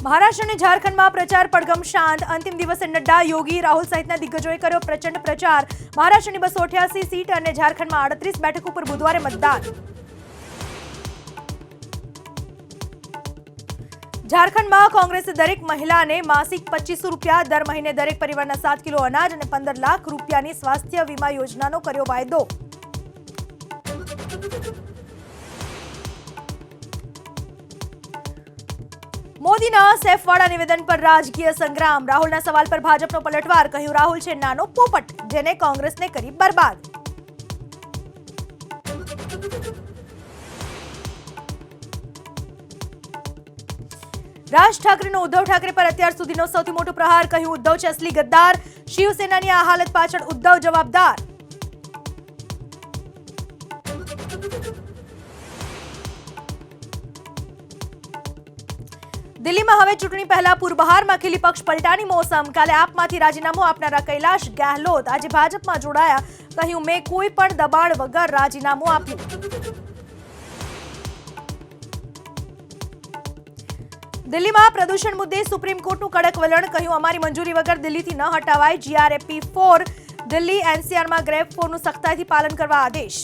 મહારાષ્ટ્ર અને ઝારખંડમાં પ્રચાર પડઘમ શાંત. અંતિમ દિવસે નડ્ડા, યોગી, રાહુલ સહિતના દિગ્ગજોએ કર્યો પ્રચંડ પ્રચાર. મહારાષ્ટ્રની 288 સીટ અને ઝારખંડમાં 38 બેઠક ઉપર બુધવારે મતદાન. ઝારખંડમાં કોંગ્રેસે દરેક મહિલાને માસિક 2500 રૂપિયા, દર મહિને દરેક પરિવારના 7 કિલો અનાજ અને 15 લાખ રૂપિયાની સ્વાસ્થ્ય વીમા યોજનાનો કર્યો વાયદો. મોદીના સેફવાળા નિવેદન પર રાજકીય સંગ્રામ. રાહુલના સવાલ પર ભાજપનો પલટવાર. કહ્યું રાહુલ છે નાનો પોપટ, જેને કોંગ્રેસને કરી બરબાદ. રાજ ઠાકરેનો ઉદ્ધવ ઠાકરે પર અત્યાર સુધીનો સૌથી મોટો પ્રહાર. કહ્યું ઉદ્ધવ છે અસલી ગદ્દાર. શિવસેનાની આ હાલત પાછળ ઉદ્ધવ જવાબદાર. દિલ્હીમાં હવે ચૂંટણી પહેલા પૂર્વબહારમાં ખીલી પક્ષ પલટાની મોસમ. કાલે આપમાંથી રાજીનામું આપનારા કૈલાશ ગેહલોત આજે ભાજપમાં જોડાયા. કહ્યું મેં કોઈ પણ દબાણ વગર રાજીનામું આપ્યું. દિલ્હીમાં પ્રદૂષણ મુદ્દે સુપ્રીમ કોર્ટનું કડક વલણ. કહ્યું અમારી મંજૂરી વગર દિલ્હીથી ન હટાવાય GRAP 4. દિલ્હી NCRમાં GRAP 4નું સખ્તાઈથી પાલન કરવા આદેશ.